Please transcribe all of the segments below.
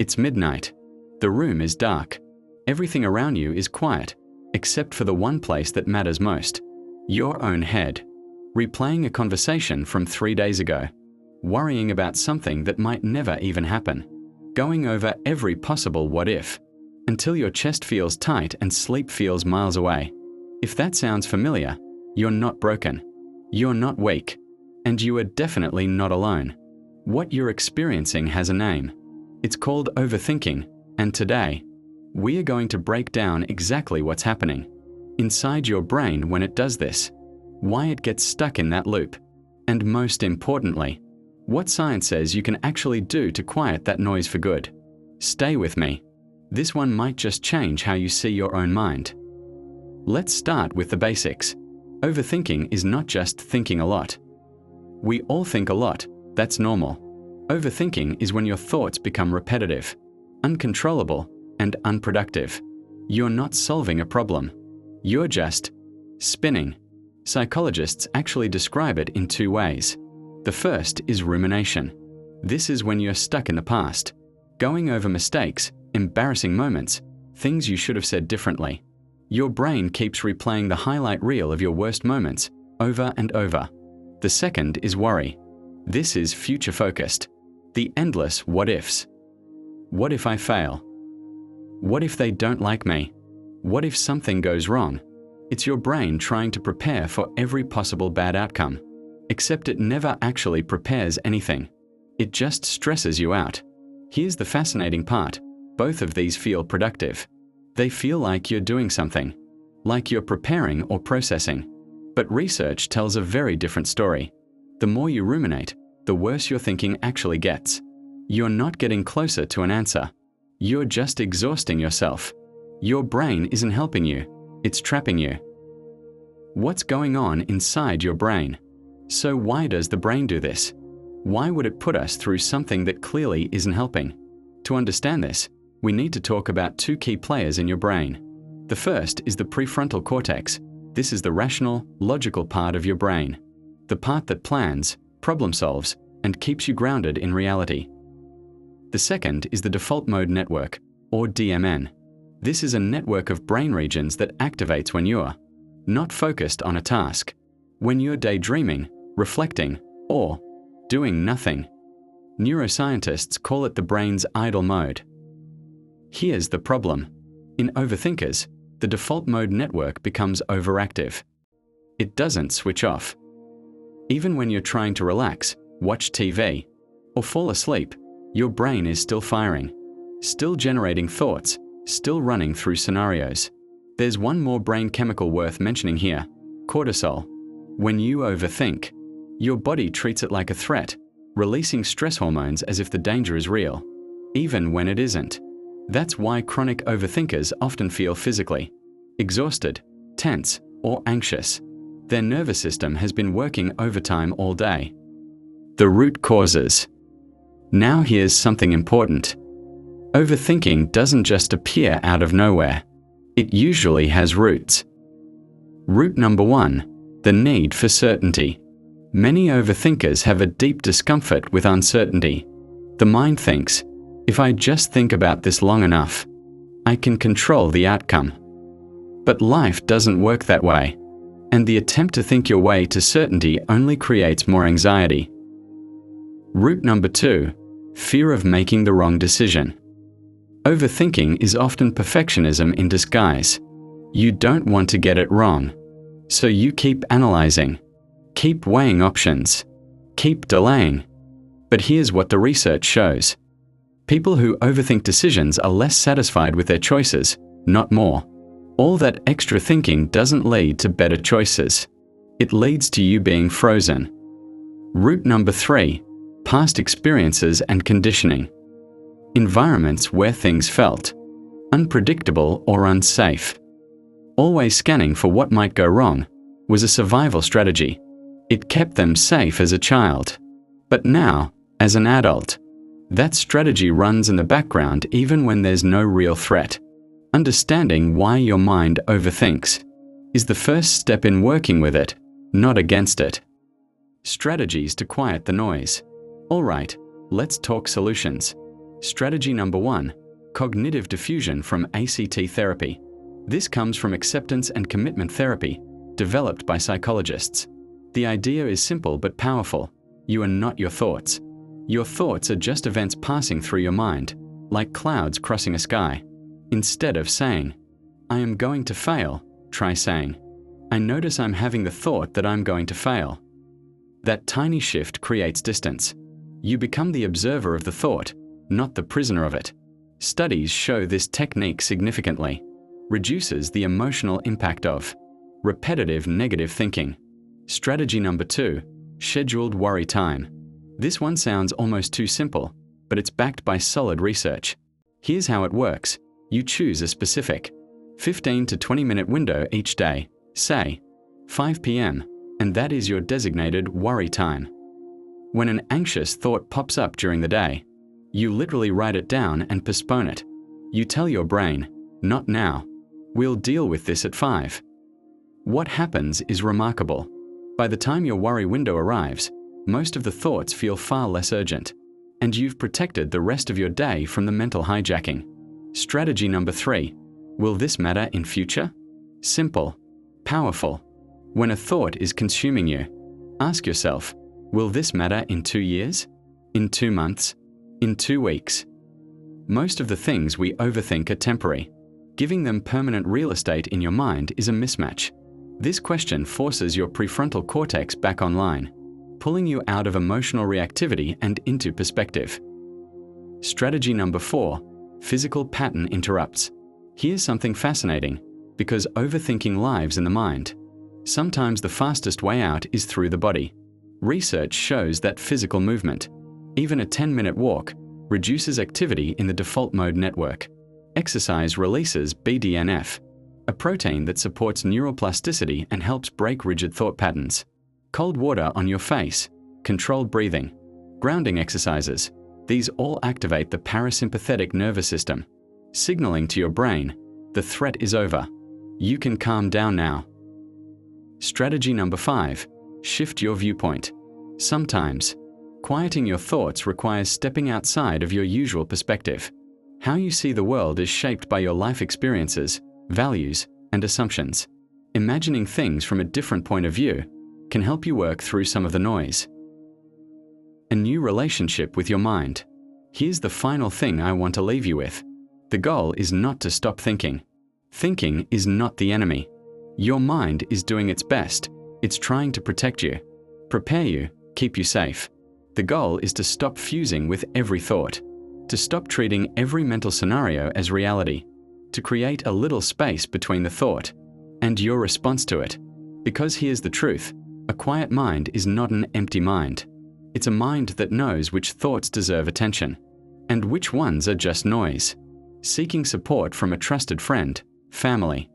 It's midnight. The room is dark. Everything around you is quiet, except for the one place that matters most: your own head. Replaying a conversation from 3 days ago. Worrying about something that might never even happen. Going over every possible what if, until your chest feels tight and sleep feels miles away. If that sounds familiar, you're not broken. You're not weak. And you are definitely not alone. What you're experiencing has a name. It's called overthinking, and today, we are going to break down exactly what's happening inside your brain when it does this, why it gets stuck in that loop, and most importantly, what science says you can actually do to quiet that noise for good. Stay with me. This one might just change how you see your own mind. Let's start with the basics. Overthinking is not just thinking a lot. We all think a lot. That's normal. Overthinking is when your thoughts become repetitive, uncontrollable, and unproductive. You're not solving a problem. You're just spinning. Psychologists actually describe it in 2 ways. The first is rumination. This is when you're stuck in the past, going over mistakes, embarrassing moments, things you should have said differently. Your brain keeps replaying the highlight reel of your worst moments over and over. The second is worry. This is future-focused. The endless what-ifs. What if I fail? What if they don't like me? What if something goes wrong? It's your brain trying to prepare for every possible bad outcome. Except it never actually prepares anything. It just stresses you out. Here's the fascinating part. Both of these feel productive. They feel like you're doing something, like you're preparing or processing. But research tells a very different story. The more you ruminate, the worse your thinking actually gets. You're not getting closer to an answer. You're just exhausting yourself. Your brain isn't helping you. It's trapping you. What's going on inside your brain? So why does the brain do this? Why would it put us through something that clearly isn't helping? To understand this, we need to talk about 2 key players in your brain. The first is the prefrontal cortex. This is the rational, logical part of your brain. The part that plans, problem solves, and keeps you grounded in reality. The second is the default mode network, or DMN. This is a network of brain regions that activates when you're not focused on a task, when you're daydreaming, reflecting, or doing nothing. Neuroscientists call it the brain's idle mode. Here's the problem. In overthinkers, the default mode network becomes overactive. It doesn't switch off. Even when you're trying to relax, watch TV, or fall asleep, your brain is still firing, still generating thoughts, still running through scenarios. There's one more brain chemical worth mentioning here: cortisol. When you overthink, your body treats it like a threat, releasing stress hormones as if the danger is real, even when it isn't. That's why chronic overthinkers often feel physically exhausted, tense, or anxious. Their nervous system has been working overtime all day. The root causes. Now here's something important. Overthinking doesn't just appear out of nowhere. It usually has roots. Root number 1, the need for certainty. Many overthinkers have a deep discomfort with uncertainty. The mind thinks, if I just think about this long enough, I can control the outcome. But life doesn't work that way, and the attempt to think your way to certainty only creates more anxiety. Root number 2, fear of making the wrong decision. Overthinking is often perfectionism in disguise. You don't want to get it wrong, so you keep analyzing, keep weighing options, keep delaying. But here's what the research shows. People who overthink decisions are less satisfied with their choices, not more. All that extra thinking doesn't lead to better choices. It leads to you being frozen. Root number 3, past experiences and conditioning. Environments where things felt unpredictable or unsafe. Always scanning for what might go wrong was a survival strategy. It kept them safe as a child. But now, as an adult, that strategy runs in the background even when there's no real threat. Understanding why your mind overthinks is the first step in working with it, not against it. Strategies to quiet the noise. All right, let's talk solutions. Strategy number 1, Cognitive Defusion from ACT therapy. This comes from acceptance and commitment therapy, developed by psychologists. The idea is simple but powerful. You are not your thoughts. Your thoughts are just events passing through your mind, like clouds crossing a sky. Instead of saying, "I am going to fail," try saying, "I notice I'm having the thought that I'm going to fail." That tiny shift creates distance. You become the observer of the thought, not the prisoner of it. Studies show this technique significantly reduces the emotional impact of repetitive negative thinking. Strategy number 2, scheduled worry time. This one sounds almost too simple, but it's backed by solid research. Here's how it works. You choose a specific 15 to 20-minute window each day, say 5 p.m., and that is your designated worry time. When an anxious thought pops up during the day, you literally write it down and postpone it. You tell your brain, "Not now. We'll deal with this at 5. What happens is remarkable. By the time your worry window arrives, most of the thoughts feel far less urgent, and you've protected the rest of your day from the mental hijacking. Strategy number 3, will this matter in future? Simple, powerful. When a thought is consuming you, ask yourself, will this matter in 2 years? In 2 months? In 2 weeks? Most of the things we overthink are temporary. Giving them permanent real estate in your mind is a mismatch. This question forces your prefrontal cortex back online, pulling you out of emotional reactivity and into perspective. Strategy number 4, physical pattern interrupts. Here's something fascinating, because overthinking lives in the mind. Sometimes the fastest way out is through the body. Research shows that physical movement, even a 10-minute walk, reduces activity in the default mode network. Exercise releases BDNF, a protein that supports neuroplasticity and helps break rigid thought patterns. Cold water on your face, controlled breathing, grounding exercises, these all activate the parasympathetic nervous system, signaling to your brain, the threat is over. You can calm down now. Strategy number 5, shift your viewpoint. Sometimes, quieting your thoughts requires stepping outside of your usual perspective. How you see the world is shaped by your life experiences, values, and assumptions. Imagining things from a different point of view can help you work through some of the noise. A new relationship with your mind. Here's the final thing I want to leave you with. The goal is not to stop thinking. Thinking is not the enemy. Your mind is doing its best. It's trying to protect you, prepare you, keep you safe. The goal is to stop fusing with every thought, to stop treating every mental scenario as reality, to create a little space between the thought and your response to it. Because here's the truth, a quiet mind is not an empty mind. It's a mind that knows which thoughts deserve attention and which ones are just noise. Seeking support from a trusted friend, family,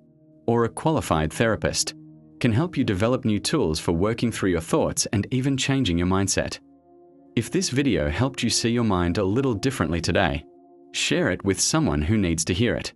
or a qualified therapist can help you develop new tools for working through your thoughts and even changing your mindset. If this video helped you see your mind a little differently today, share it with someone who needs to hear it.